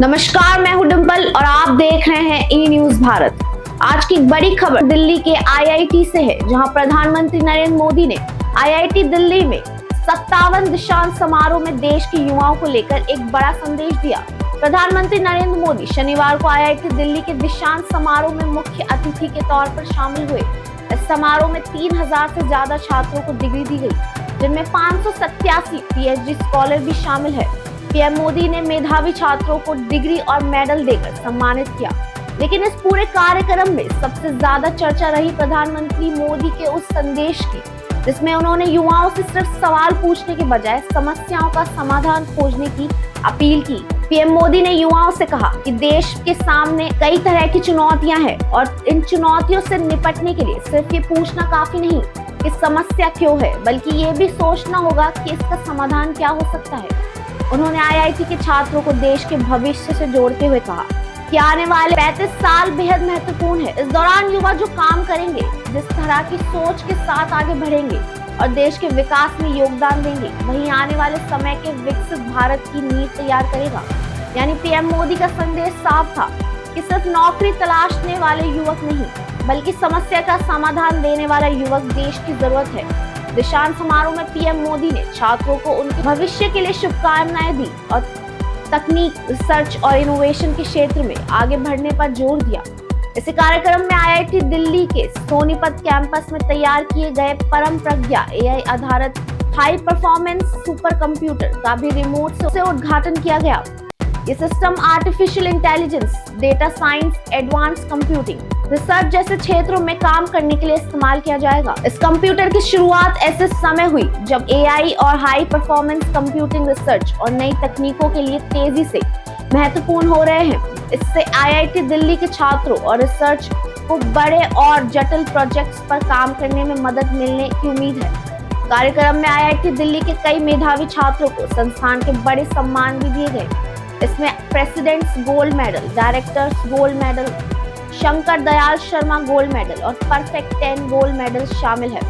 नमस्कार, मैं हूं डिंपल और आप देख रहे हैं ई न्यूज भारत। आज की बड़ी खबर दिल्ली के आईआईटी से है, जहां प्रधानमंत्री नरेंद्र मोदी ने आईआईटी दिल्ली में 57 दीक्षांत समारोह में देश के युवाओं को लेकर एक बड़ा संदेश दिया। प्रधानमंत्री नरेंद्र मोदी शनिवार को आईआईटी दिल्ली के दीक्षांत समारोह में मुख्य अतिथि के तौर पर शामिल हुए। इस समारोह में 3000 से ज्यादा छात्रों को डिग्री दी गई, जिनमें 587 पीएचडी स्कॉलर भी शामिल है। पीएम मोदी ने मेधावी छात्रों को डिग्री और मेडल देकर सम्मानित किया, लेकिन इस पूरे कार्यक्रम में सबसे ज्यादा चर्चा रही प्रधानमंत्री मोदी के उस संदेश की, जिसमें उन्होंने युवाओं से सिर्फ सवाल पूछने के बजाय समस्याओं का समाधान खोजने की अपील की। पीएम मोदी ने युवाओं से कहा कि देश के सामने कई तरह की चुनौतियां हैं और इन चुनौतियों से निपटने के लिए सिर्फ ये पूछना काफी नहीं कि समस्या क्यों है, बल्कि ये भी सोचना होगा कि इसका समाधान क्या हो सकता है। उन्होंने आईआईटी के छात्रों को देश के भविष्य से जोड़ते हुए कहा कि आने वाले 35 साल बेहद महत्वपूर्ण है। इस दौरान युवा जो काम करेंगे, जिस तरह की सोच के साथ आगे बढ़ेंगे और देश के विकास में योगदान देंगे, वही आने वाले समय के विकसित भारत की नींव तैयार करेगा। यानी पीएम मोदी का संदेश साफ था कि सिर्फ नौकरी तलाशने वाले युवक नहीं, बल्कि समस्या का समाधान देने वाला युवक देश की जरूरत है। दीक्षांत समारोह में पीएम मोदी ने छात्रों को उनके भविष्य के लिए शुभकामनाएं दी और तकनीक, रिसर्च और इनोवेशन के क्षेत्र में आगे बढ़ने पर जोर दिया। इसी कार्यक्रम में आईआईटी दिल्ली के सोनीपत कैंपस में तैयार किए गए परम प्रज्ञा एआई आधारित हाई परफॉर्मेंस सुपर कंप्यूटर का भी रिमोट से उद्घाटन किया गया। ये system artificial intelligence, data science, advance computing, research जैसे क्षेत्रों में काम करने के लिए इस्तेमाल किया जाएगा। इस कंप्यूटर की शुरुआत ऐसे समय हुई जब एआई और हाई परफॉर्मेंस कंप्यूटिंग रिसर्च और नई तकनीकों के लिए तेजी से महत्वपूर्ण हो रहे हैं। इससे आईआईटी दिल्ली के छात्रों और रिसर्च को बड़े और जटिल प्रोजेक्ट्स पर काम करने में मदद मिलने की उम्मीद है। कार्यक्रम में आईआईटी दिल्ली के कई मेधावी छात्रों को संस्थान के बड़े सम्मान भी दिए गए। इसमें president's gold medal, director's gold medal, Shankar Dayal Sharma gold medal और परफेक्ट 10 गोल्ड मेडल शामिल है।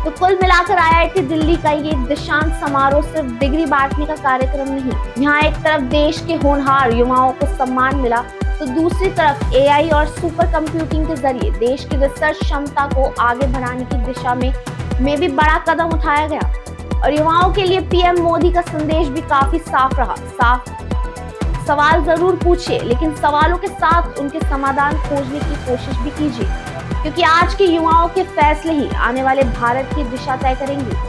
तो कुल मिलाकर आईआईटी दिल्ली का ये दीक्षांत समारोह सिर्फ डिग्री बांटने का कार्यक्रम नहीं। यहाँ एक तरफ देश के होनहार युवाओं को सम्मान मिला, तो दूसरी तरफ एआई और सुपर कंप्यूटिंग के जरिए देश की रिसर्च क्षमता को आगे बढ़ाने की दिशा में भी बड़ा कदम उठाया गया। और युवाओं के लिए पीएम मोदी का संदेश भी काफी साफ रहा। सवाल जरूर पूछिए, लेकिन सवालों के साथ उनके समाधान खोजने की कोशिश भी कीजिए, क्योंकि आज के युवाओं के फैसले ही आने वाले भारत की दिशा तय करेंगे।